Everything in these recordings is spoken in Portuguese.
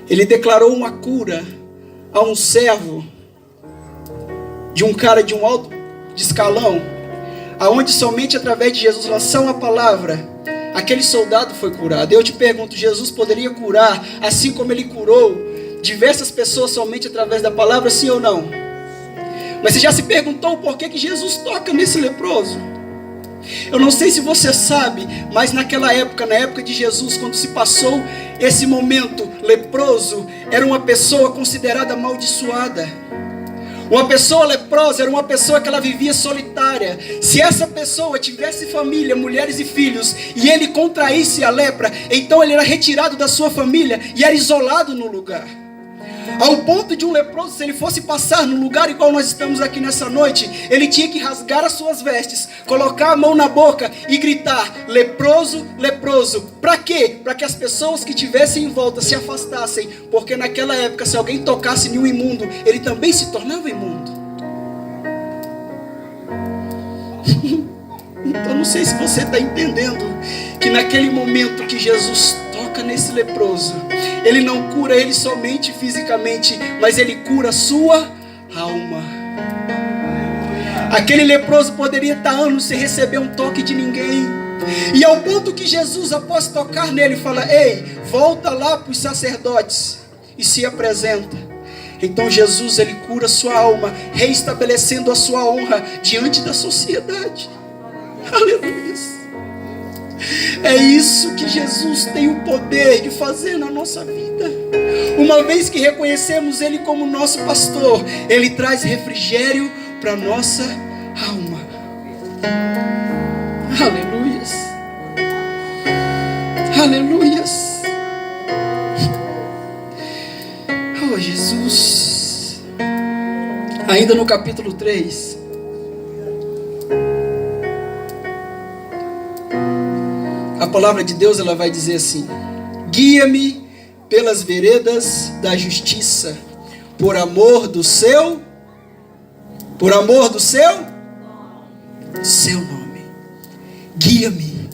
ele declarou uma cura a um servo de um cara de um alto escalão, aonde somente através de Jesus lançar uma palavra, aquele soldado foi curado. Eu te pergunto, Jesus poderia curar, assim como ele curou diversas pessoas somente através da palavra, sim ou não? Mas você já se perguntou por que Jesus toca nesse leproso? Eu não sei se você sabe, mas naquela época, na época de Jesus, quando se passou esse momento, leproso era uma pessoa considerada amaldiçoada. Uma pessoa leprosa era uma pessoa que ela vivia solitária. Se essa pessoa tivesse família, mulheres e filhos, e ele contraísse a lepra, então ele era retirado da sua família e era isolado no lugar. Ao ponto de um leproso, se ele fosse passar no lugar igual nós estamos aqui nessa noite, ele tinha que rasgar as suas vestes, colocar a mão na boca e gritar: leproso, leproso. Para quê? Para que as pessoas que estivessem em volta se afastassem, porque naquela época, se alguém tocasse em um imundo, ele também se tornava imundo. Então não sei se você está entendendo que naquele momento que Jesus toca nesse leproso, ele não cura ele somente fisicamente, mas ele cura a sua alma. Aquele leproso poderia estar anos sem receber um toque de ninguém, e ao ponto que Jesus, após tocar nele, fala: ei, volta lá para os sacerdotes e se apresenta. Então Jesus, ele cura a sua alma, reestabelecendo a sua honra diante da sociedade. Aleluia. É isso que Jesus tem o poder de fazer na nossa vida. Uma vez que reconhecemos Ele como nosso pastor, Ele traz refrigério para a nossa alma. Aleluias. Aleluias. Oh, Jesus. Ainda no capítulo 3. A palavra de Deus, ela vai dizer assim: guia-me pelas veredas da justiça, por amor do seu nome. Guia-me.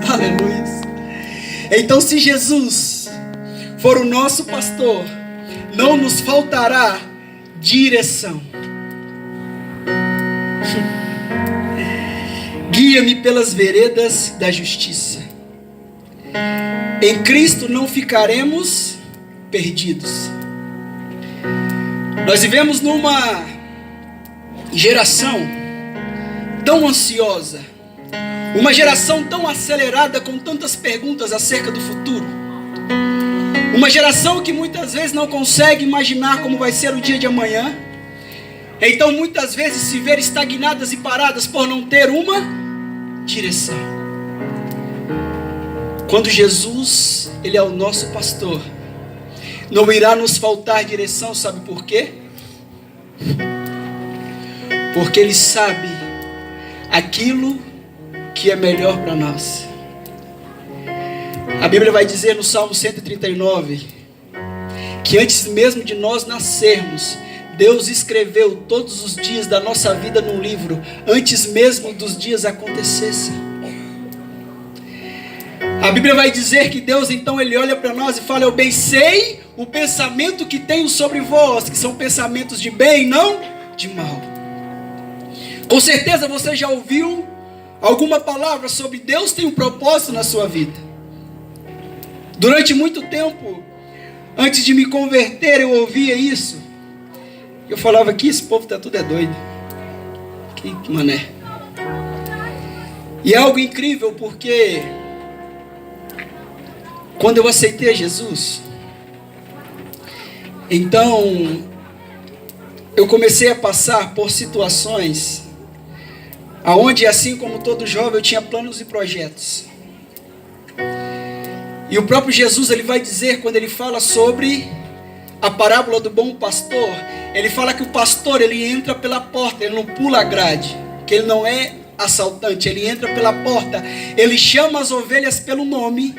Aleluia. Então, se Jesus for o nosso pastor, não nos faltará direção. Guia-me pelas veredas da justiça. Em Cristo não ficaremos perdidos. Nós vivemos numa geração tão ansiosa, uma geração tão acelerada, com tantas perguntas acerca do futuro, uma geração que muitas vezes não consegue imaginar como vai ser o dia de amanhã. Então muitas vezes se ver estagnadas e paradas por não ter uma direção. Quando Jesus, Ele é o nosso pastor, não irá nos faltar direção, sabe por quê? Porque Ele sabe aquilo que é melhor para nós. A Bíblia vai dizer no Salmo 139, que antes mesmo de nós nascermos, Deus escreveu todos os dias da nossa vida num livro, antes mesmo dos dias acontecessem. A Bíblia vai dizer que Deus, então, Ele olha para nós e fala: eu bem sei o pensamento que tenho sobre vós, que são pensamentos de bem, não de mal. Com certeza você já ouviu alguma palavra sobre Deus tem um propósito na sua vida. Durante muito tempo, antes de me converter, eu ouvia isso. Eu falava que esse povo tá tudo é doido. Que mané. E é algo incrível, porque quando eu aceitei Jesus, então eu comecei a passar por situações aonde, assim como todo jovem, eu tinha planos e projetos. E o próprio Jesus, Ele vai dizer, quando Ele fala sobre a parábola do bom pastor, Ele fala que o pastor, ele entra pela porta, ele não pula a grade, que ele não é assaltante, ele entra pela porta, ele chama as ovelhas pelo nome,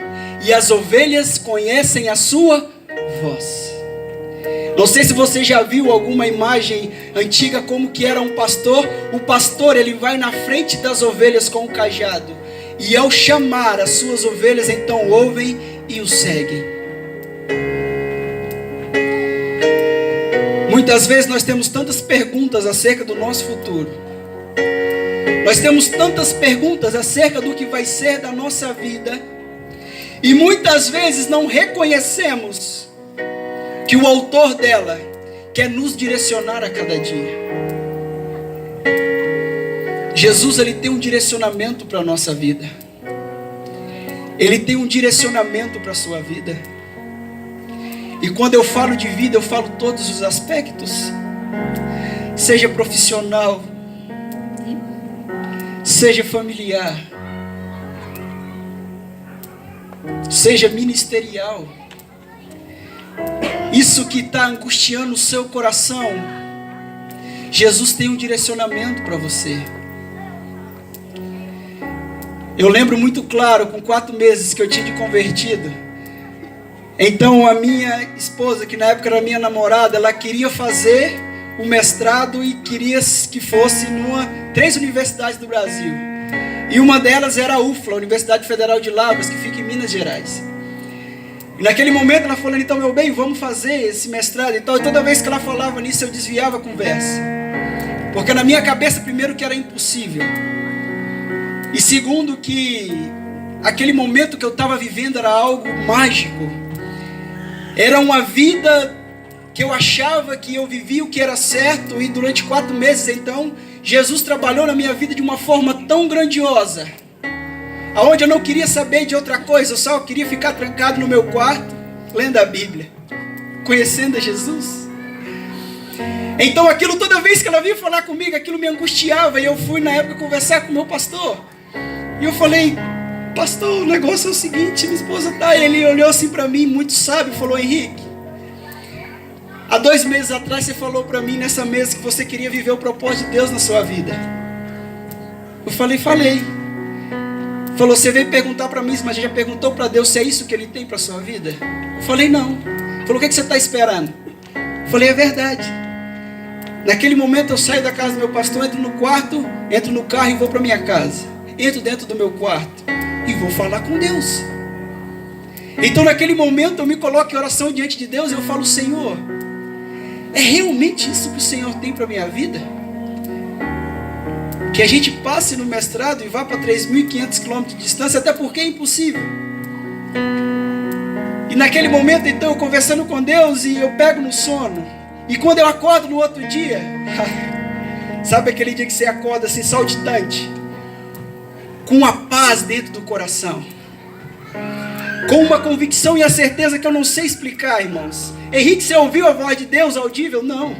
e as ovelhas conhecem a sua voz. Não sei se você já viu alguma imagem antiga como que era um pastor. O pastor, ele vai na frente das ovelhas com o cajado, e ao chamar as suas ovelhas, então ouvem e o seguem. Muitas vezes nós temos tantas perguntas acerca do nosso futuro. Nós temos tantas perguntas acerca do que vai ser da nossa vida. E muitas vezes não reconhecemos que o autor dela quer nos direcionar a cada dia. Jesus, ele tem um direcionamento para a nossa vida. Ele tem um direcionamento para a sua vida. E quando eu falo de vida, eu falo todos os aspectos. Seja profissional, seja familiar, seja ministerial. Isso que está angustiando o seu coração, Jesus tem um direcionamento para você. Eu lembro muito claro, com 4 meses que eu tinha de convertido. Então a minha esposa, que na época era minha namorada, ela queria fazer o mestrado e queria que fosse numa 3 universidades do Brasil. E uma delas era a UFLA, a Universidade Federal de Lavras, que fica em Minas Gerais. E naquele momento ela falou: então, meu bem, vamos fazer esse mestrado e tal. E toda vez que ela falava nisso, eu desviava a conversa. Porque na minha cabeça, primeiro, que era impossível. E segundo, que aquele momento que eu estava vivendo era algo mágico. Era uma vida que eu achava que eu vivia o que era certo. E durante 4 meses, então, Jesus trabalhou na minha vida de uma forma tão grandiosa, aonde eu não queria saber de outra coisa. Eu só queria ficar trancado no meu quarto, lendo a Bíblia, conhecendo a Jesus. Então aquilo, toda vez que ela vinha falar comigo, aquilo me angustiava. E eu fui na época conversar com o meu pastor. E eu falei: pastor, o negócio é o seguinte, minha esposa tá. Ele olhou assim para mim, muito sábio, e falou: Henrique, há 2 meses atrás você falou para mim nessa mesa que você queria viver o propósito de Deus na sua vida. Eu falei: Falou: você veio perguntar para mim, mas já perguntou para Deus se é isso que Ele tem para sua vida? Eu falei: não. Falou: o que você está esperando? Eu falei: é verdade. Naquele momento eu saio da casa do meu pastor, entro no quarto, entro no carro e vou para minha casa. Entro dentro do meu quarto e vou falar com Deus. Então naquele momento eu me coloco em oração diante de Deus e eu falo: Senhor, é realmente isso que o Senhor tem para a minha vida? Que a gente passe no mestrado e vá para 3.500 quilômetros de distância, até porque é impossível. E naquele momento, então, eu conversando com Deus, e eu pego no sono. E quando eu acordo no outro dia, sabe aquele dia que você acorda assim, saltitante, com a paz dentro do coração, com uma convicção e a certeza que eu não sei explicar, irmãos. Henrique, você ouviu a voz de Deus audível? Não.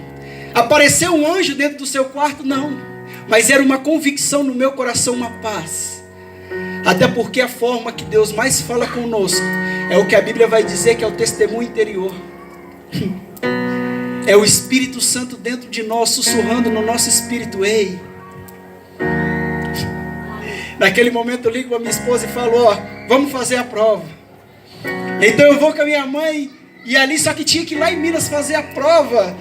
Apareceu um anjo dentro do seu quarto? Não. Mas era uma convicção no meu coração, uma paz. Até porque a forma que Deus mais fala conosco é o que a Bíblia vai dizer que é o testemunho interior. É o Espírito Santo dentro de nós, sussurrando no nosso espírito: ei. Naquele momento eu ligo para minha esposa e falo: ó, vamos fazer a prova. Então eu vou com a minha mãe, e ali, só que tinha que ir lá em Minas fazer a prova.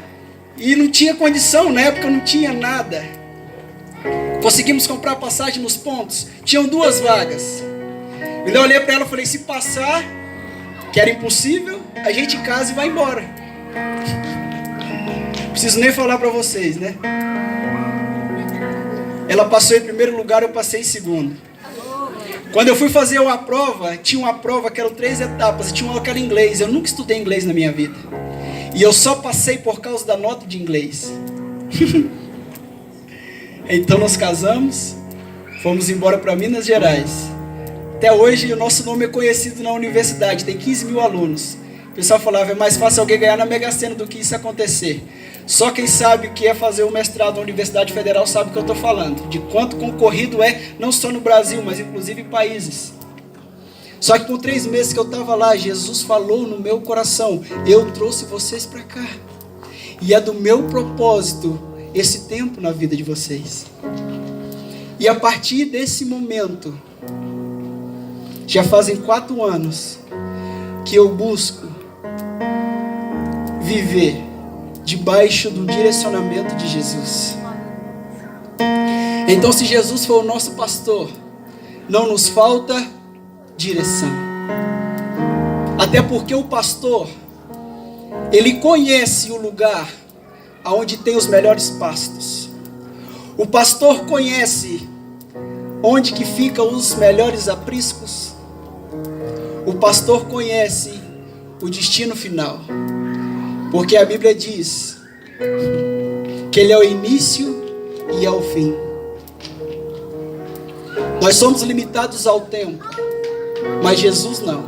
E não tinha condição, na época não tinha nada. Conseguimos comprar passagem nos pontos. Tinham 2 vagas. Então eu olhei para ela e falei: se passar, que era impossível, a gente casa e vai embora. Preciso nem falar para vocês, né? Ela passou em primeiro lugar, eu passei em segundo. Quando eu fui fazer a prova, tinha uma prova que eram 3 etapas, e tinha uma que era inglês. Eu nunca estudei inglês na minha vida. E eu só passei por causa da nota de inglês. Então nós casamos, fomos embora para Minas Gerais. Até hoje o nosso nome é conhecido na universidade, tem 15.000 alunos. O pessoal falava: é mais fácil alguém ganhar na Mega Sena do que isso acontecer. Só quem sabe o que é fazer o mestrado na Universidade Federal sabe o que eu estou falando. De quanto concorrido é, não só no Brasil, mas inclusive em países. Só que por 3 meses que eu estava lá, Jesus falou no meu coração: eu trouxe vocês para cá. E é do meu propósito esse tempo na vida de vocês. E a partir desse momento, já fazem 4 anos que eu busco viver debaixo do direcionamento de Jesus. Então, se Jesus for o nosso pastor, não nos falta direção. Até porque o pastor, ele conhece o lugar aonde tem os melhores pastos. O pastor conhece onde que ficam os melhores apriscos. O pastor conhece o destino final. Porque a Bíblia diz que Ele é o início e é o fim. Nós somos limitados ao tempo, mas Jesus não.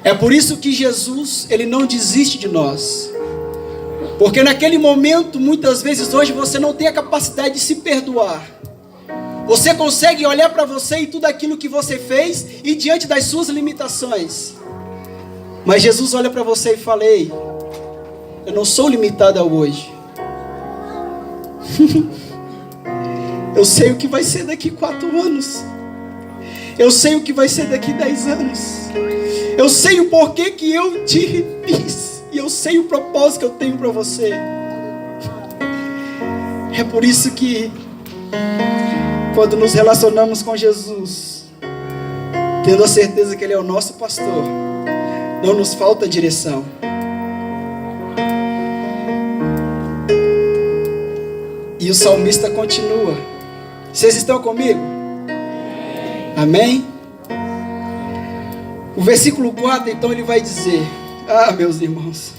É por isso que Jesus, Ele não desiste de nós. Porque naquele momento, muitas vezes hoje, você não tem a capacidade de se perdoar. Você consegue olhar para você e tudo aquilo que você fez e diante das suas limitações. Mas Jesus olha para você e fala: ei, eu não sou limitado ao hoje. Eu sei o que vai ser daqui 4 anos. Eu sei o que vai ser daqui 10 anos. Eu sei o porquê que eu te fiz. E eu sei o propósito que eu tenho para você. É por isso que quando nos relacionamos com Jesus, tendo a certeza que Ele é o nosso pastor, não nos falta direção. E o salmista continua. Vocês estão comigo? Amém? O versículo 4, então, ele vai dizer: ah, meus irmãos,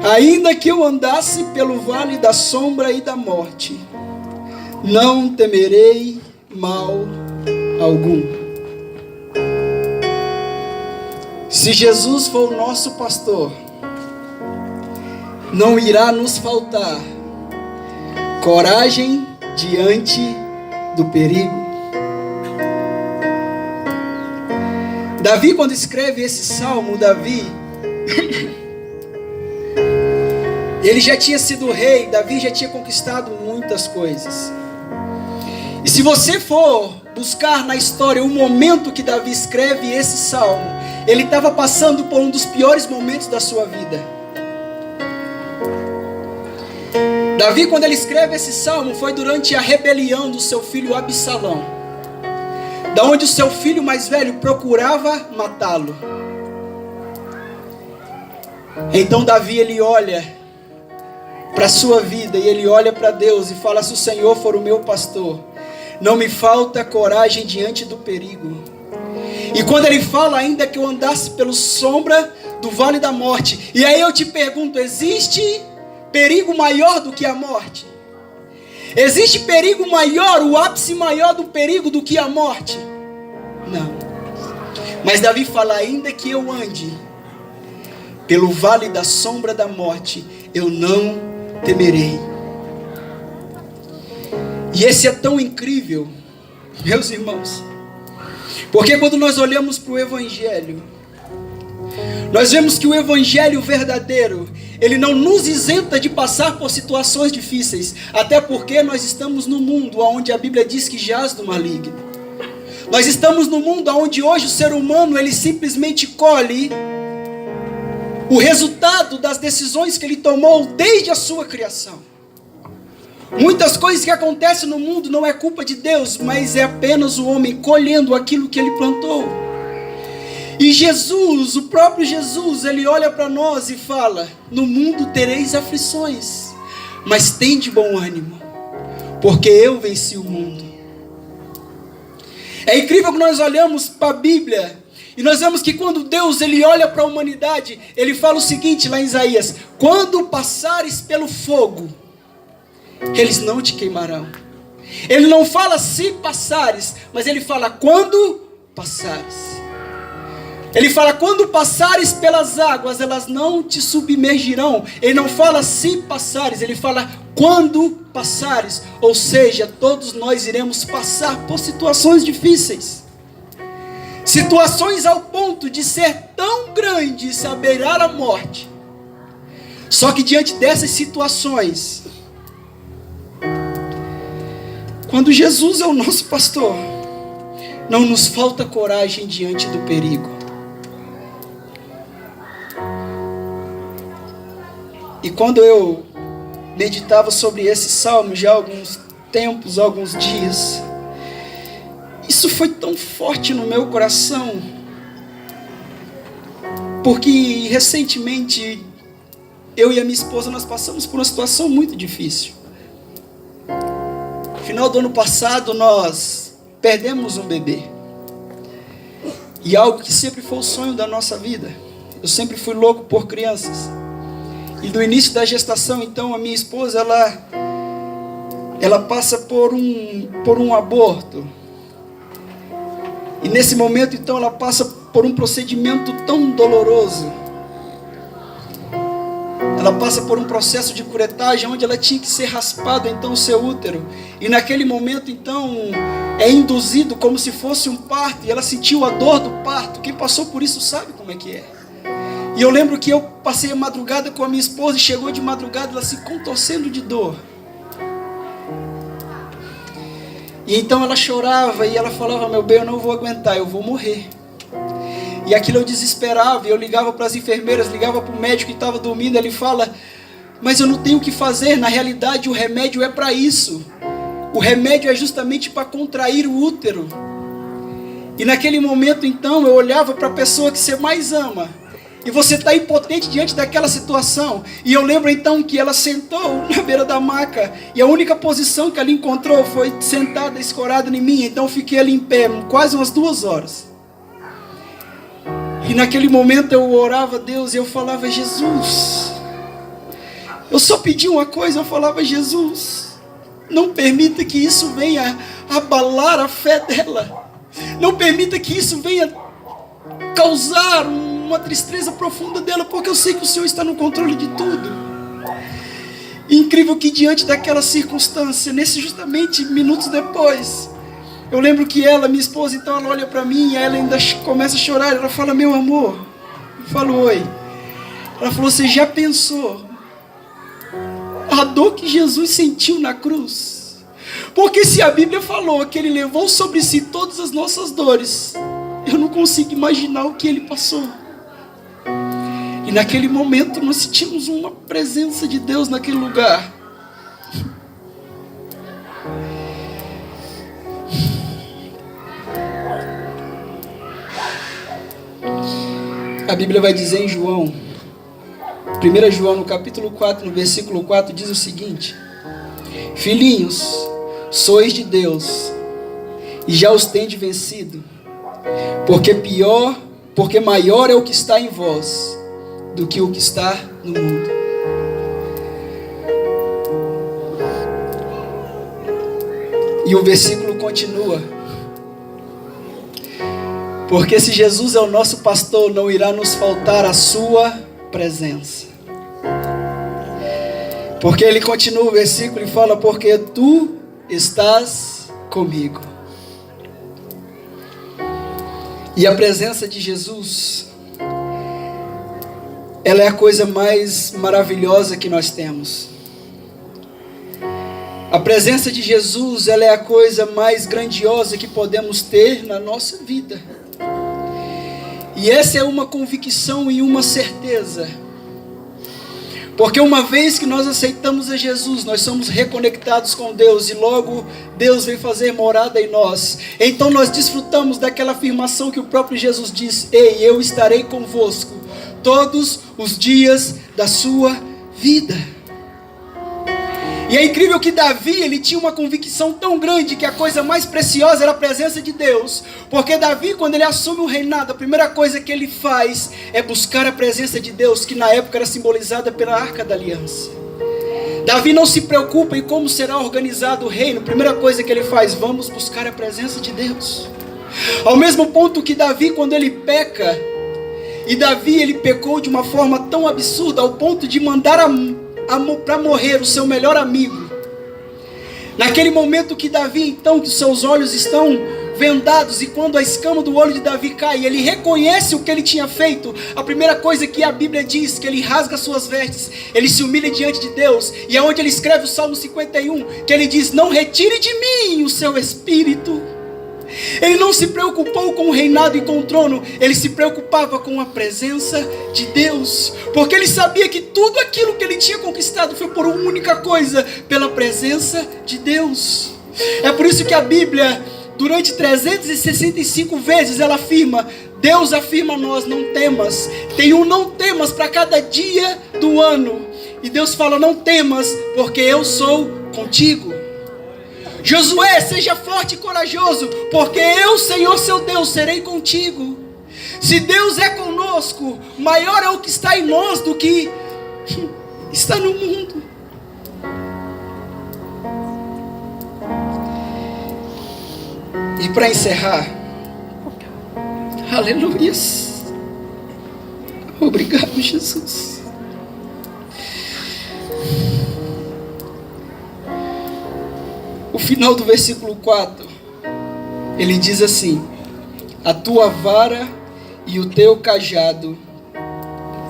ainda que eu andasse pelo vale da sombra e da morte, não temerei mal algum. Se Jesus for o nosso pastor, não irá nos faltar coragem diante do perigo. Davi, quando escreve esse salmo, Davi, ele já tinha sido rei, Davi já tinha conquistado muitas coisas. E se você for buscar na história o momento que Davi escreve esse salmo, ele estava passando por um dos piores momentos da sua vida. Davi, quando ele escreve esse salmo, foi durante a rebelião do seu filho Absalão, da onde o seu filho mais velho procurava matá-lo. Então Davi, ele olha para a sua vida e ele olha para Deus e fala: se o Senhor for o meu pastor, não me falta coragem diante do perigo. E quando ele fala: ainda que eu andasse pela sombra do vale da morte. E aí eu te pergunto: existe perigo maior do que a morte? Existe perigo maior, o ápice maior do perigo do que a morte? Não. Mas Davi fala: ainda que eu ande pelo vale da sombra da morte, eu não temerei. E esse é tão incrível, meus irmãos, porque quando nós olhamos para o Evangelho, nós vemos que o Evangelho verdadeiro, ele não nos isenta de passar por situações difíceis, até porque nós estamos no mundo onde a Bíblia diz que jaz do maligno. Nós estamos no mundo onde hoje o ser humano, ele simplesmente colhe o resultado das decisões que ele tomou desde a sua criação. Muitas coisas que acontecem no mundo não é culpa de Deus, mas é apenas o homem colhendo aquilo que ele plantou. E Jesus, o próprio Jesus, ele olha para nós e fala: no mundo tereis aflições, mas tende bom ânimo, porque eu venci o mundo. É incrível que nós olhamos para a Bíblia e nós vemos que quando Deus, ele olha para a humanidade, ele fala o seguinte lá em Isaías: quando passares pelo fogo, eles não te queimarão. Ele não fala se passares, mas ele fala quando passares. Ele fala: quando passares pelas águas, elas não te submergirão. Ele não fala se passares, ele fala quando passares. Ou seja, todos nós iremos passar por situações difíceis. Situações ao ponto de ser tão grandes a beirar a morte. Só que diante dessas situações, quando Jesus é o nosso pastor, não nos falta coragem diante do perigo. E quando eu meditava sobre esse salmo já há alguns tempos, alguns dias, isso foi tão forte no meu coração, porque recentemente eu e a minha esposa, nós passamos por uma situação muito difícil. No final do ano passado, nós perdemos um bebê. E algo que sempre foi o sonho da nossa vida. Eu sempre fui louco por crianças. E no início da gestação, então, a minha esposa, ela passa por um aborto. E nesse momento, então, ela passa por um procedimento tão doloroso. Ela passa por um processo de curetagem, onde ela tinha que ser raspado, então, o seu útero. E naquele momento, então, é induzido como se fosse um parto. E ela sentiu a dor do parto. Quem passou por isso sabe como é que é. E eu lembro que eu passei a madrugada com a minha esposa, e chegou de madrugada ela se contorcendo de dor. E então ela chorava e ela falava: meu bem, eu não vou aguentar, eu vou morrer. E aquilo eu desesperava, e eu ligava para as enfermeiras, ligava para o médico que estava dormindo. Ele fala: mas eu não tenho o que fazer, na realidade o remédio é para isso. O remédio é justamente para contrair o útero. E naquele momento então eu olhava para a pessoa que você mais ama, e você está impotente diante daquela situação. E eu lembro então que ela sentou na beira da maca, e a única posição que ela encontrou foi sentada, escorada em mim. Então eu fiquei ali em pé, quase umas 2 horas. E naquele momento eu orava a Deus, e eu falava: Jesus, eu só pedi uma coisa, eu falava: Jesus, não permita que isso venha abalar a fé dela. Não permita que isso venha causar uma tristeza profunda dela, porque eu sei que o Senhor está no controle de tudo. E incrível que diante daquela circunstância, justamente minutos depois, eu lembro que ela, minha esposa, então ela olha para mim, e ela ainda começa a chorar. Ela fala: meu amor. Eu falo: oi. Ela falou: você já pensou a dor que Jesus sentiu na cruz? Porque se a Bíblia falou que Ele levou sobre si todas as nossas dores, eu não consigo imaginar o que Ele passou. E naquele momento nós sentimos uma presença de Deus naquele lugar. A Bíblia vai dizer em João, 1 João no capítulo 4, no versículo 4, diz o seguinte: filhinhos, sois de Deus, e já os tendes vencido, porque maior é o que está em vós do que o que está no mundo. E o versículo continua: porque se Jesus é o nosso pastor, não irá nos faltar a sua presença. Porque ele continua o versículo e fala: porque tu estás comigo. E a presença de Jesus, ela é a coisa mais maravilhosa que nós temos. A presença de Jesus, ela é a coisa mais grandiosa que podemos ter na nossa vida. E essa é uma convicção e uma certeza. Porque uma vez que nós aceitamos a Jesus, nós somos reconectados com Deus, e logo Deus vem fazer morada em nós. Então nós desfrutamos daquela afirmação que o próprio Jesus diz: ei, eu estarei convosco todos os dias da sua vida. E é incrível que Davi, ele tinha uma convicção tão grande que a coisa mais preciosa era a presença de Deus. Porque Davi, quando ele assume o reinado, a primeira coisa que ele faz é buscar a presença de Deus, que na época era simbolizada pela Arca da Aliança. Davi não se preocupa em como será organizado o reino. A primeira coisa que ele faz: vamos buscar a presença de Deus. Ao mesmo ponto que Davi, quando ele peca, e Davi ele pecou de uma forma tão absurda, ao ponto de mandar para morrer o seu melhor amigo. Naquele momento que Davi, então, que seus olhos estão vendados, e quando a escama do olho de Davi cai, ele reconhece o que ele tinha feito. A primeira coisa que a Bíblia diz, que ele rasga suas vestes, ele se humilha diante de Deus, e é onde ele escreve o Salmo 51, que ele diz: não retire de mim o seu espírito. Ele não se preocupou com o reinado e com o trono, ele se preocupava com a presença de Deus, porque ele sabia que tudo aquilo que ele tinha conquistado foi por uma única coisa: pela presença de Deus. É por isso que a Bíblia durante 365 vezes ela afirma, Deus afirma a nós, não temas. Tem um não temas para cada dia do ano. E Deus fala, não temas, porque eu sou contigo. Josué, seja forte e corajoso, porque eu, Senhor seu Deus, serei contigo. Se Deus é conosco, maior é o que está em nós do que está no mundo. E para encerrar, aleluia. Obrigado, Jesus. O final do versículo 4, ele diz assim: a tua vara e o teu cajado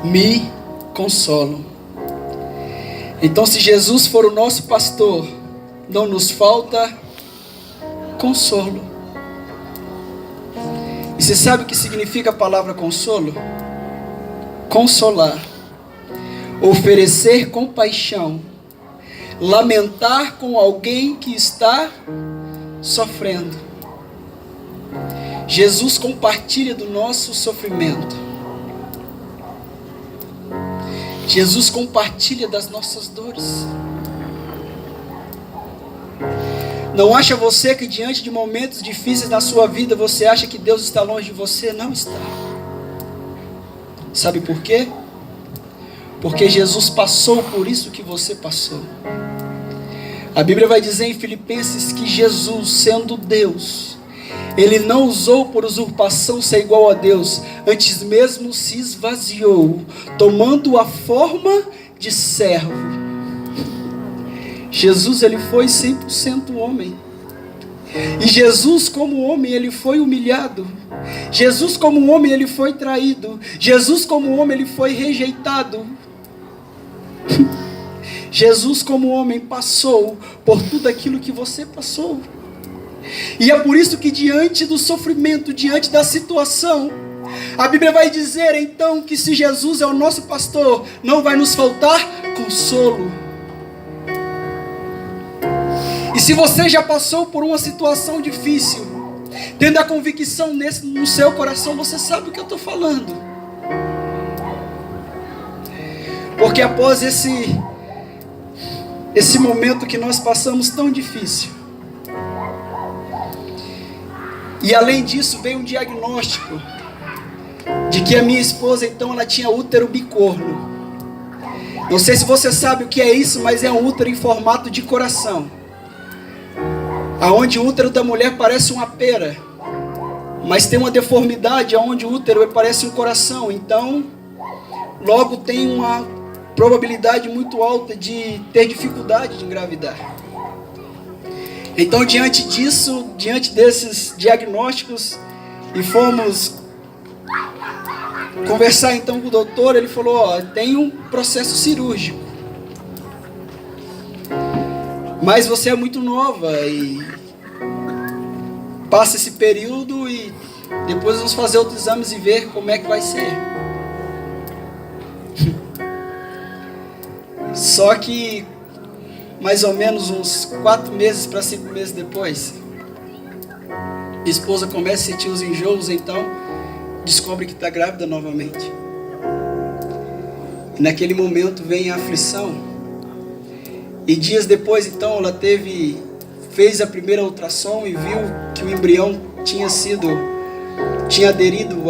me consolam. Então, se Jesus for o nosso pastor, não nos falta consolo. E você sabe o que significa a palavra consolo? Consolar, oferecer compaixão, lamentar com alguém que está sofrendo. Jesus compartilha do nosso sofrimento. Jesus compartilha das nossas dores. Não acha você que diante de momentos difíceis na sua vida, você acha que Deus está longe de você? Não está. Sabe por quê? Porque Jesus passou por isso que você passou. A Bíblia vai dizer em Filipenses que Jesus, sendo Deus, Ele não usou por usurpação ser igual a Deus, antes mesmo se esvaziou, tomando a forma de servo. Jesus, Ele foi 100% homem. E Jesus, como homem, Ele foi humilhado. Jesus, como homem, Ele foi traído. Jesus, como homem, Ele foi rejeitado. Jesus, como homem, passou por tudo aquilo que você passou. E é por isso que diante do sofrimento, diante da situação, a Bíblia vai dizer então que se Jesus é o nosso pastor, não vai nos faltar consolo. E se você já passou por uma situação difícil, tendo a convicção no seu coração, você sabe o que eu estou falando. Porque após esse momento que nós passamos tão difícil, e além disso veio um diagnóstico de que a minha esposa então ela tinha útero bicorno. Não sei se você sabe o que é isso, mas é um útero em formato de coração, aonde o útero da mulher parece uma pera, mas tem uma deformidade aonde o útero parece um coração. Então logo tem uma probabilidade muito alta de ter dificuldade de engravidar. Então diante disso, diante desses diagnósticos, e fomos conversar então com o doutor, ele falou, tem um processo cirúrgico, mas você é muito nova e passa esse período e depois vamos fazer outros exames e ver como é que vai ser. Só que mais ou menos uns 4 meses para 5 meses depois, minha esposa começa a sentir os enjoos, então descobre que está grávida novamente. E naquele momento vem a aflição. E dias depois então ela fez a primeira ultrassom e viu que o embrião tinha aderido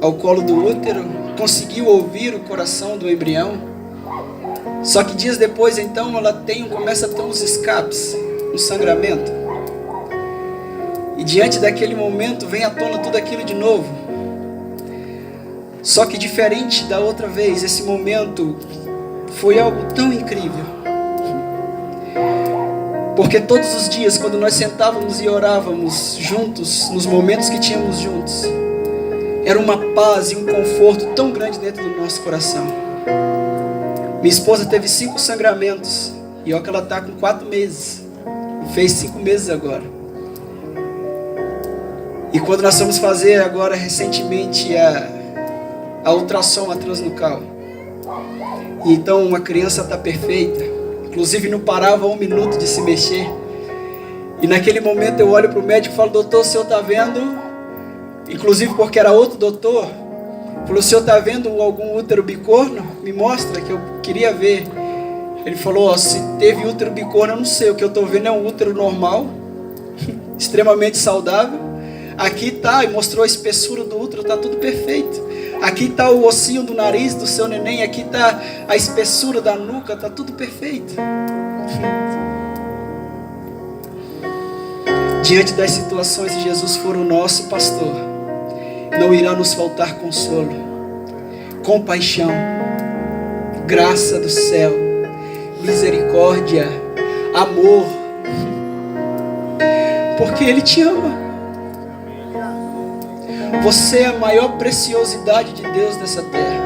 ao colo do útero, conseguiu ouvir o coração do embrião. Só que dias depois então ela começa a ter uns escapes, um sangramento. E diante daquele momento vem à tona tudo aquilo de novo. Só que diferente da outra vez, esse momento foi algo tão incrível. Porque todos os dias, quando nós sentávamos e orávamos juntos, nos momentos que tínhamos juntos, era uma paz e um conforto tão grande dentro do nosso coração. Minha esposa teve 5 sangramentos, e olha que ela está com 4 meses, fez 5 meses agora. E quando nós fomos fazer agora recentemente a ultrassom, a transnucal, e então uma criança está perfeita, inclusive não parava 1 minuto de se mexer. E naquele momento eu olho para o médico e falo: doutor, o senhor está vendo? Inclusive porque era outro doutor. Falou: o senhor está vendo algum útero bicorno? Me mostra, que eu queria ver. Ele falou: ó, se teve útero bicorno, eu não sei. O que eu estou vendo é um útero normal, extremamente saudável. Aqui está, e mostrou a espessura do útero, está tudo perfeito. Aqui está o ossinho do nariz do seu neném. Aqui está a espessura da nuca, está tudo perfeito. Diante das situações de Jesus for o nosso pastor, não irá nos faltar consolo, compaixão, graça do céu, misericórdia, amor, porque Ele te ama. Você é a maior preciosidade de Deus nessa terra.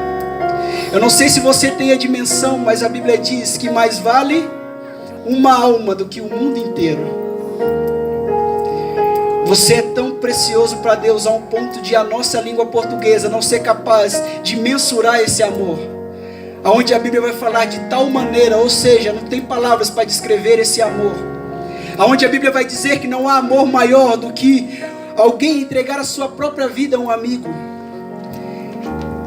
Eu não sei se você tem a dimensão, mas a Bíblia diz que mais vale uma alma do que o mundo inteiro. Você é tão precioso para Deus a um ponto de a nossa língua portuguesa não ser capaz de mensurar esse amor. Aonde a Bíblia vai falar de tal maneira, ou seja, não tem palavras para descrever esse amor. Aonde a Bíblia vai dizer que não há amor maior do que alguém entregar a sua própria vida a um amigo.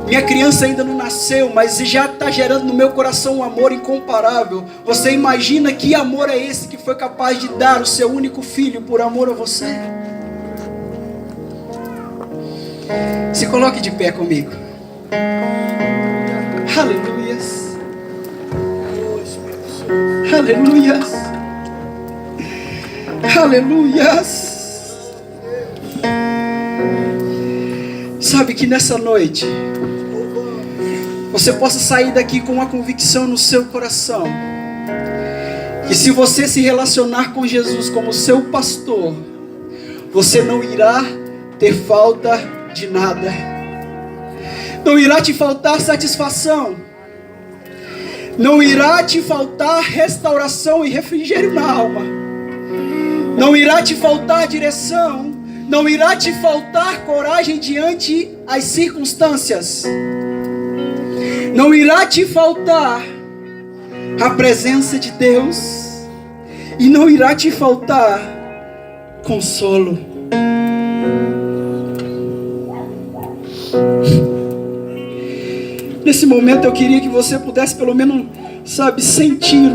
Minha criança ainda não nasceu, mas já está gerando no meu coração um amor incomparável. Você imagina que amor é esse que foi capaz de dar o seu único filho por amor a você? Se coloque de pé comigo. Aleluias. Aleluias. Aleluias. Sabe que nessa noite você possa sair daqui com uma convicção no seu coração, que se você se relacionar com Jesus como seu pastor, você não irá ter falta de nada. Não irá te faltar satisfação. Não irá te faltar restauração e refrigério na alma. Não irá te faltar direção. Não irá te faltar coragem diante as circunstâncias. Não irá te faltar a presença de Deus. E não irá te faltar consolo. Nesse momento eu queria que você pudesse pelo menos, sentir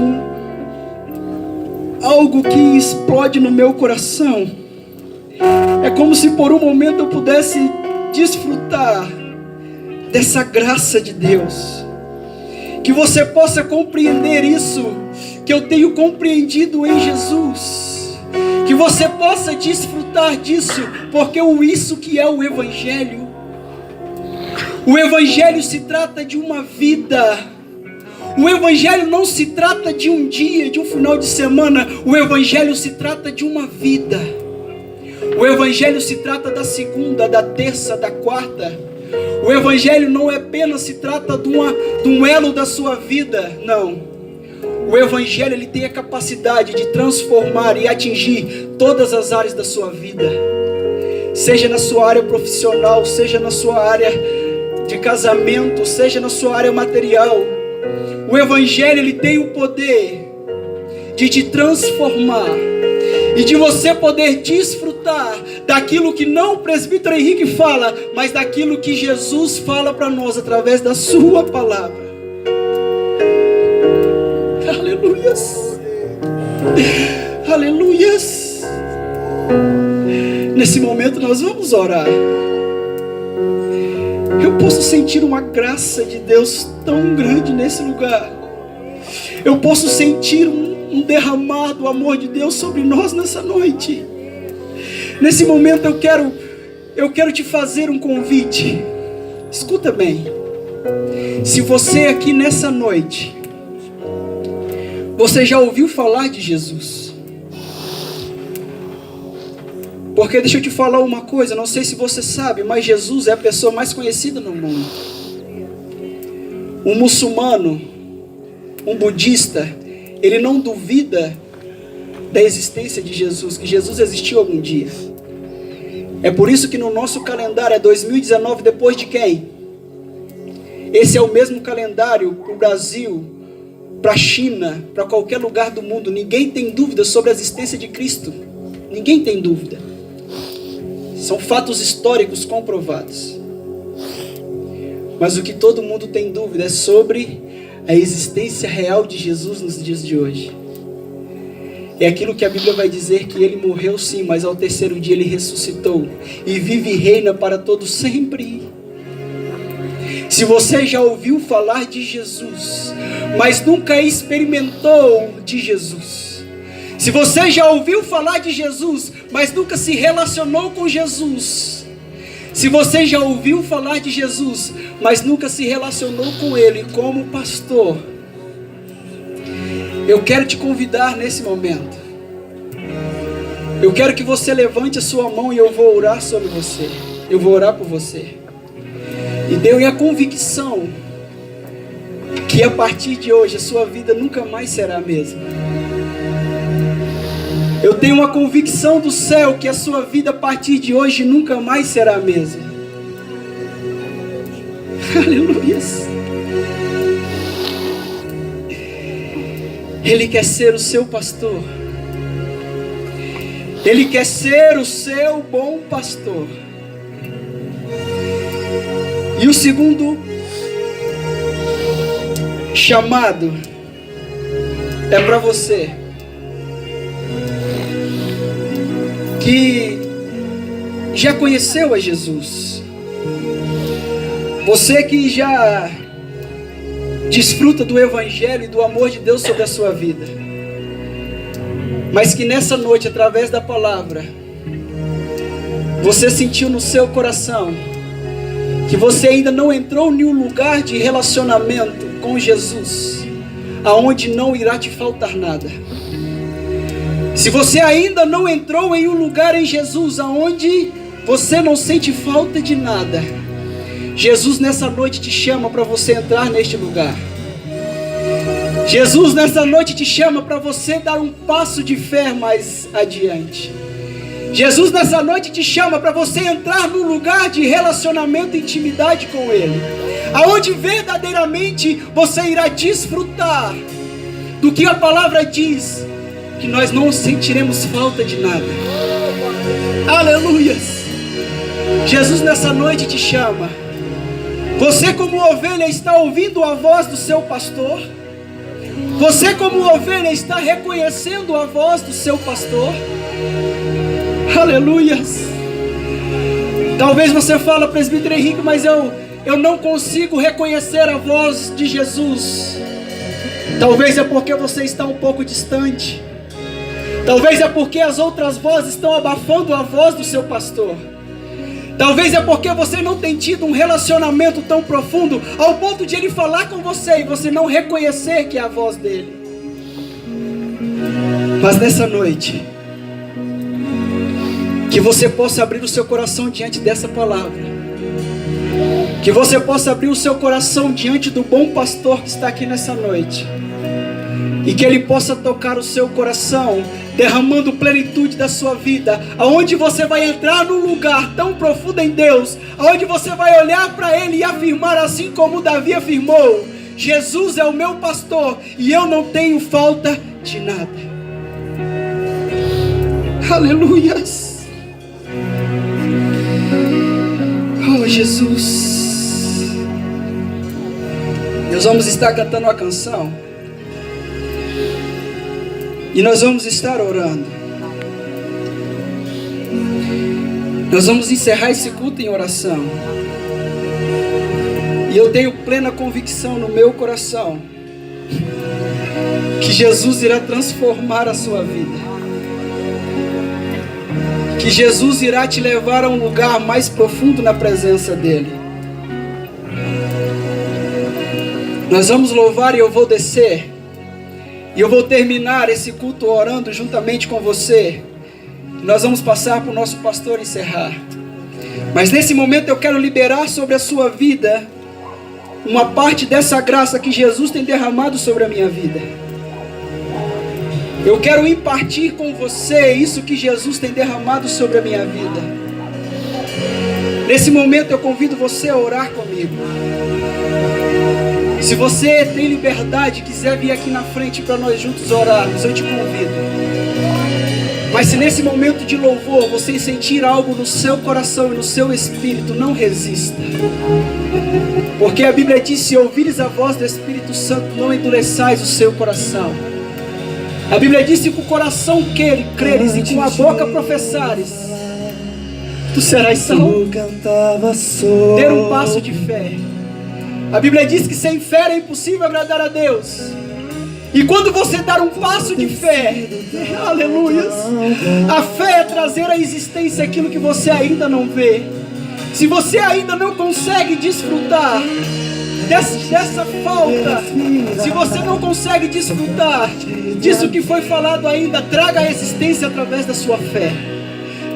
algo que explode no meu coração. É como se por um momento eu pudesse desfrutar dessa graça de Deus. Que você possa compreender isso que eu tenho compreendido em Jesus. Que você possa desfrutar disso, porque isso que é o Evangelho. O Evangelho se trata de uma vida. O Evangelho não se trata de um dia, de um final de semana. O Evangelho se trata de uma vida. O Evangelho se trata da segunda, da terça, da quarta. O Evangelho não apenas se trata de um elo da sua vida, não. O Evangelho ele tem a capacidade de transformar e atingir todas as áreas da sua vida. Seja na sua área profissional, seja na sua área de casamento, seja na sua área material. O Evangelho ele tem o poder de te transformar e de você poder desfrutar daquilo que não o presbítero Henrique fala, mas daquilo que Jesus fala para nós através da sua palavra. Aleluias. Aleluias. Nesse momento nós vamos orar. Eu posso sentir uma graça de Deus tão grande nesse lugar. Eu posso sentir um derramado amor de Deus sobre nós nessa noite. Nesse momento eu quero te fazer um convite. Escuta bem. Se você aqui nessa noite, você já ouviu falar de Jesus? Porque deixa eu te falar uma coisa, não sei se você sabe, mas Jesus é a pessoa mais conhecida no mundo. Um muçulmano, um budista, ele não duvida da existência de Jesus, que Jesus existiu algum dia. É por isso que no nosso calendário é 2019 depois de quem? Esse é o mesmo calendário para o Brasil, para a China, para qualquer lugar do mundo. Ninguém tem dúvida sobre a existência de Cristo. Ninguém tem dúvida. São fatos históricos comprovados. Mas o que todo mundo tem dúvida é sobre a existência real de Jesus nos dias de hoje. É aquilo que a Bíblia vai dizer, que ele morreu sim, mas ao terceiro dia ele ressuscitou e vive e reina para todo sempre. Se você já ouviu falar de Jesus, mas nunca experimentou de Jesus, se você já ouviu falar de Jesus, mas nunca se relacionou com Jesus, se você já ouviu falar de Jesus, mas nunca se relacionou com Ele como pastor, eu quero te convidar nesse momento. Eu quero que você levante a sua mão e eu vou orar sobre você. Eu vou orar por você. E deu a convicção que a partir de hoje a sua vida nunca mais será a mesma. Eu tenho uma convicção do céu que a sua vida a partir de hoje nunca mais será a mesma. Aleluia. Ele quer ser o seu pastor. Ele quer ser o seu bom pastor. E o segundo chamado é para você que já conheceu a Jesus, você que já desfruta do Evangelho e do amor de Deus sobre a sua vida, mas que nessa noite, através da palavra, você sentiu no seu coração que você ainda não entrou em um lugar de relacionamento com Jesus, aonde não irá te faltar nada. Se você ainda não entrou em um lugar em Jesus, aonde você não sente falta de nada, Jesus nessa noite te chama para você entrar neste lugar. Jesus nessa noite te chama para você dar um passo de fé mais adiante. Jesus nessa noite te chama para você entrar num lugar de relacionamento e intimidade com Ele, aonde verdadeiramente você irá desfrutar do que a palavra diz, que nós não sentiremos falta de nada. Aleluias! Jesus nessa noite te chama. Você como ovelha está ouvindo a voz do seu pastor? Você como ovelha está reconhecendo a voz do seu pastor? Aleluias! Talvez você fale, presbítero Henrique, mas eu não consigo reconhecer a voz de Jesus. Talvez é porque você está um pouco distante. Talvez é porque as outras vozes estão abafando a voz do seu pastor. Talvez é porque você não tem tido um relacionamento tão profundo ao ponto de ele falar com você e você não reconhecer que é a voz dele. Mas nessa noite, que você possa abrir o seu coração diante dessa palavra, que você possa abrir o seu coração diante do bom pastor que está aqui nessa noite, e que ele possa tocar o seu coração, derramando plenitude da sua vida, aonde você vai entrar num lugar tão profundo em Deus, aonde você vai olhar para Ele e afirmar assim como Davi afirmou: Jesus é o meu pastor e eu não tenho falta de nada. Aleluias! Oh Jesus! Nós vamos estar cantando uma canção e nós vamos estar orando. Nós vamos encerrar esse culto em oração. E eu tenho plena convicção no meu coração que Jesus irá transformar a sua vida, que Jesus irá te levar a um lugar mais profundo na presença dEle. Nós vamos louvar e eu vou descer. E eu vou terminar esse culto orando juntamente com você. Nós vamos passar para o nosso pastor encerrar. Mas nesse momento eu quero liberar sobre a sua vida uma parte dessa graça que Jesus tem derramado sobre a minha vida. Eu quero impartir com você isso que Jesus tem derramado sobre a minha vida. Nesse momento eu convido você a orar comigo. Se você tem liberdade e quiser vir aqui na frente para nós juntos orarmos, eu te convido. Mas se nesse momento de louvor você sentir algo no seu coração e no seu espírito, não resista. Porque a Bíblia diz: se ouvires a voz do Espírito Santo, não endureçais o seu coração. A Bíblia diz: se com o coração creres e com a boca professares, tu serás salvo. Ter um passo de fé. A Bíblia diz que sem fé é impossível agradar a Deus. E quando você dar um passo de fé, aleluia, a fé é trazer à existência aquilo que você ainda não vê. Se você ainda não consegue desfrutar dessa falta, se você não consegue desfrutar disso que foi falado ainda, traga a existência através da sua fé.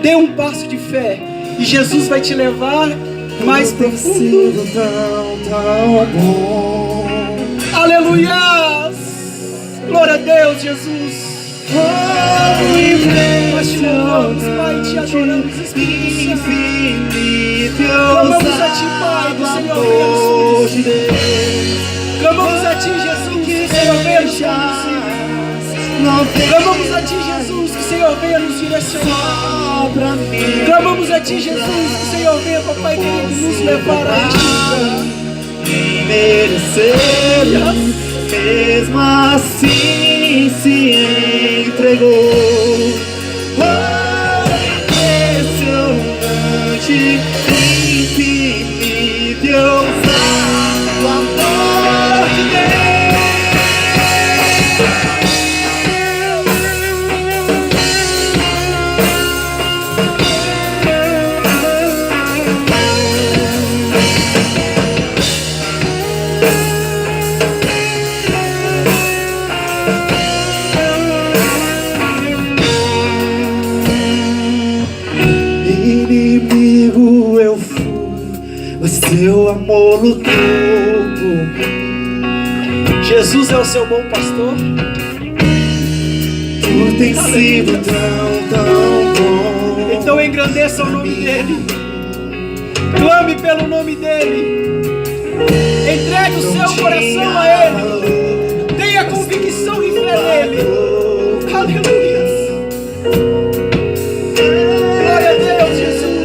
Dê um passo de fé e Jesus vai te levar mais profundo. Aleluia! Glória a Deus, Jesus. Nós te louvamos, Pai, te adoramos, Espírito Santo. Clamamos a Ti, Pai, do Senhor venha nos conduzir. Clamamos a Ti, Jesus, que o Senhor venha nos conduzir. Clamamos a Ti, Jesus, que o Senhor venha nos direcionar. Clamamos a Ti, Jesus, que o Senhor venha, Papai querido, nos levar a Ti. Mesmo assim se entregou. Impressionante, infinito, ousado amor de Seu amor lutou por mim. Jesus é o seu bom pastor. Tu tens sido tão bom. Então engrandeça o nome dele. Clame pelo nome dele. Entregue o seu coração a ele. Tenha convicção e fé nele. Aleluia. Glória a Deus, Jesus.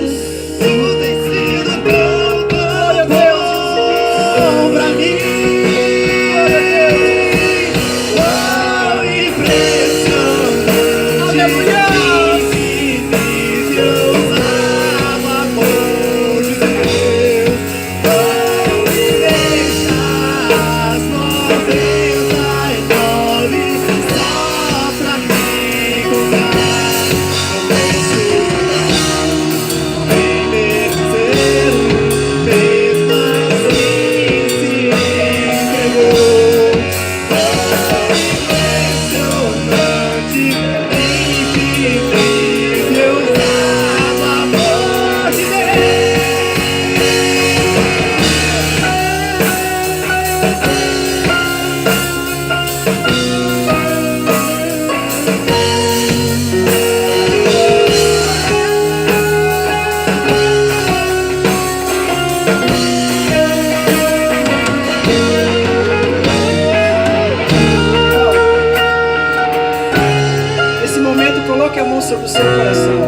Sobre o seu coração.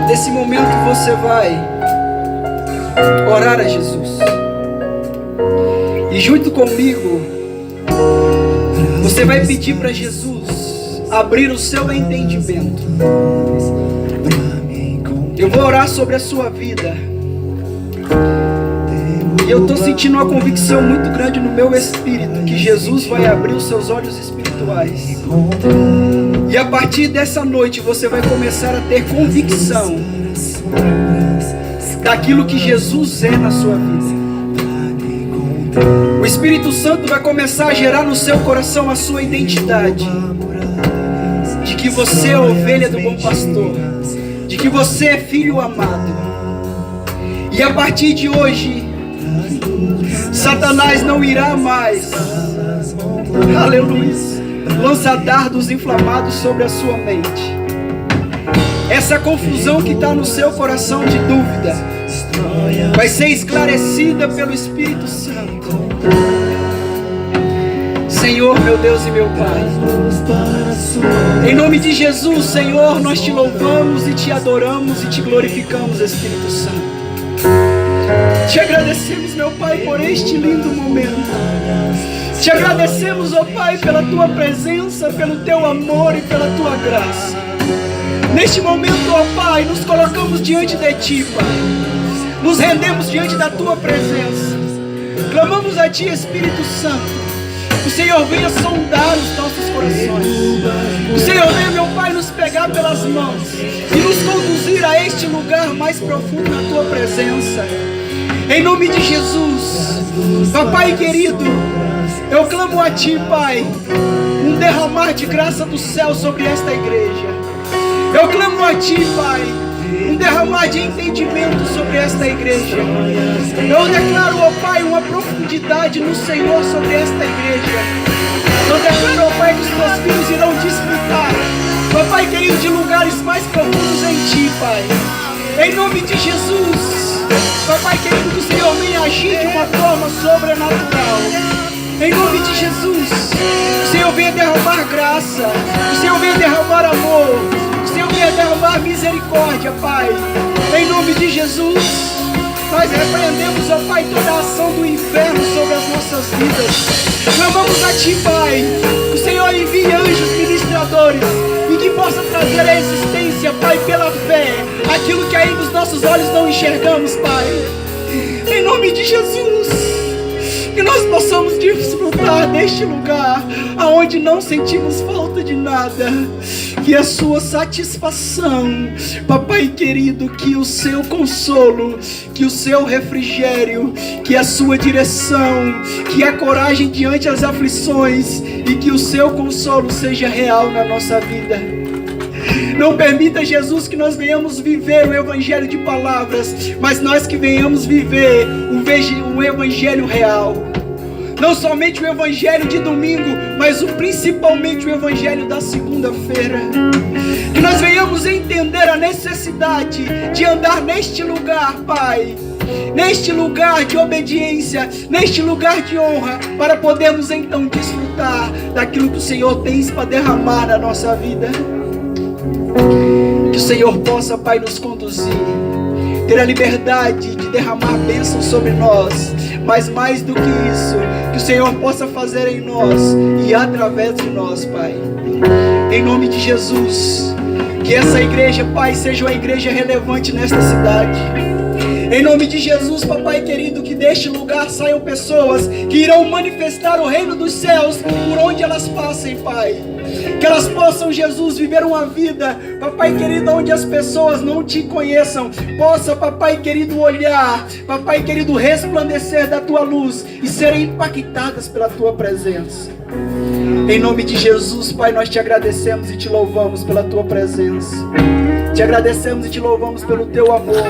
Nesse momento você vai orar a Jesus. E junto comigo você vai pedir para Jesus abrir o seu entendimento. Eu vou orar sobre a sua vida. E eu estou sentindo uma convicção muito grande no meu espírito que Jesus vai abrir os seus olhos espirituais. E a partir dessa noite você vai começar a ter convicção daquilo que Jesus é na sua vida. O Espírito Santo vai começar a gerar no seu coração a sua identidade. De que você é ovelha do bom pastor. De que você é filho amado. E a partir de hoje Satanás não irá mais, aleluia, lançar dardos inflamados sobre a sua mente. Essa confusão que está no seu coração de dúvida vai ser esclarecida pelo Espírito Santo. Senhor, meu Deus e meu Pai, em nome de Jesus, Senhor, nós te louvamos e te adoramos e te glorificamos, Espírito Santo. Te agradecemos, meu Pai, por este lindo momento. Te agradecemos, ó Pai, pela tua presença, pelo teu amor e pela tua graça. Neste momento, ó Pai, nos colocamos diante de ti, Pai. Nos rendemos diante da tua presença. Clamamos a ti, Espírito Santo. O Senhor venha sondar os nossos corações. O Senhor venha, meu Pai, nos pegar pelas mãos e nos conduzir a este lugar mais profundo na tua presença. Em nome de Jesus, Papai querido, eu clamo a ti, Pai, um derramar de graça do céu sobre esta igreja. Eu clamo a ti, Pai, um derramar de entendimento sobre esta igreja. Eu declaro, ó Pai, uma profundidade no Senhor sobre esta igreja. Eu declaro, ó Pai, que os teus filhos irão desfrutar, ó Pai querido, de lugares mais profundos em ti, Pai. Em nome de Jesus, ó Pai querido, que o Senhor venha agir de uma forma sobrenatural. Em nome de Jesus, o Senhor venha derramar graça, o Senhor venha derramar amor, o Senhor venha derramar misericórdia, Pai. Em nome de Jesus, nós repreendemos, ó Pai, toda a ação do inferno sobre as nossas vidas. Clamamos a ti, Pai, que o Senhor envie anjos ministradores e que possa trazer à existência, Pai, pela fé, aquilo que ainda os nossos olhos não enxergamos, Pai. Em nome de Jesus, que nós possamos desfrutar deste lugar aonde não sentimos falta de nada, que a sua satisfação, Papai querido, que o seu consolo, que o seu refrigério, que a sua direção, que a coragem diante das aflições e que o seu consolo seja real na nossa vida. Não permita, Jesus, que nós venhamos viver o evangelho de palavras, mas nós que venhamos viver o evangelho real. Não somente o evangelho de domingo, mas principalmente o evangelho da segunda-feira. Que nós venhamos entender a necessidade de andar neste lugar, Pai, neste lugar de obediência, neste lugar de honra, para podermos então desfrutar daquilo que o Senhor tem para derramar na nossa vida. Que o Senhor possa, Pai, nos conduzir, ter a liberdade de derramar bênção sobre nós, mas mais do que isso, que o Senhor possa fazer em nós e através de nós, Pai. Em nome de Jesus, que essa igreja, Pai, seja uma igreja relevante nesta cidade. Em nome de Jesus, Papai querido, que deste lugar saiam pessoas que irão manifestar o reino dos céus por onde elas passem, Pai. Que elas possam, Jesus, viver uma vida, Papai querido, onde as pessoas não te conheçam. Possa, Papai querido, olhar, Papai querido, resplandecer da tua luz e serem impactadas pela tua presença. Em nome de Jesus, Pai, nós te agradecemos e te louvamos pela tua presença. Te agradecemos e te louvamos pelo teu amor,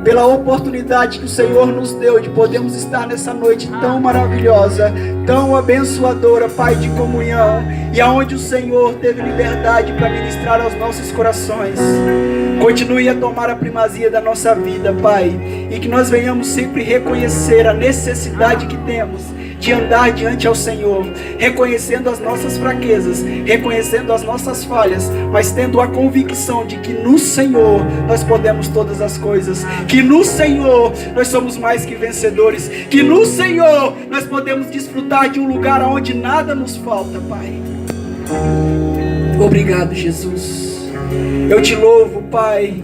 pela oportunidade que o Senhor nos deu de podermos estar nessa noite tão maravilhosa, tão abençoadora, Pai, de comunhão, e aonde o Senhor teve liberdade para ministrar aos nossos corações. Continue a tomar a primazia da nossa vida, Pai, e que nós venhamos sempre reconhecer a necessidade que temos de andar diante ao Senhor, reconhecendo as nossas fraquezas, reconhecendo as nossas falhas, mas tendo a convicção de que no Senhor nós podemos todas as coisas, que no Senhor nós somos mais que vencedores, que no Senhor nós podemos desfrutar de um lugar onde nada nos falta, Pai. Obrigado, Jesus. Eu te louvo, Pai,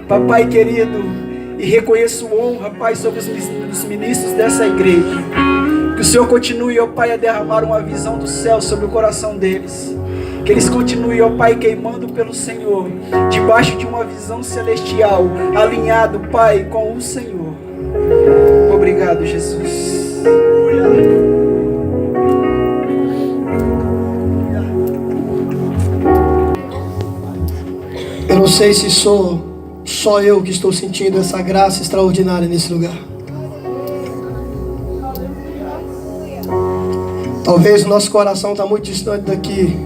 Papai querido, e reconheço honra, Pai, sobre os ministros dessa igreja. Que o Senhor continue, ó Pai, a derramar uma visão do céu sobre o coração deles. Que eles continuem, ó Pai, queimando pelo Senhor, debaixo de uma visão celestial, alinhado, Pai, com o Senhor. Obrigado, Jesus. Eu não sei se sou só eu que estou sentindo essa graça extraordinária nesse lugar. Talvez o nosso coração está muito distante daqui.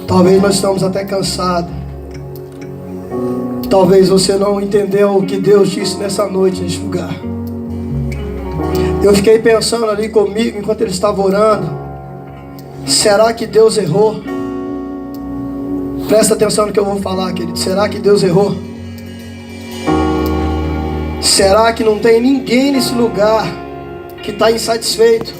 Talvez nós estamos até cansados. Talvez você não entendeu o que Deus disse nessa noite, nesse lugar. Eu fiquei pensando ali comigo enquanto ele estava orando. Será que Deus errou? Presta atenção no que eu vou falar, querido. Será que Deus errou? Será que não tem ninguém nesse lugar que está insatisfeito?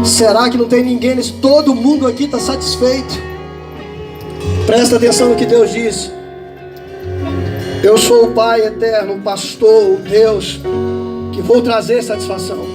Será que não tem ninguém nesse... Todo mundo aqui está satisfeito? Presta atenção no que Deus diz. Eu sou o Pai eterno, o pastor, o Deus, que vou trazer satisfação.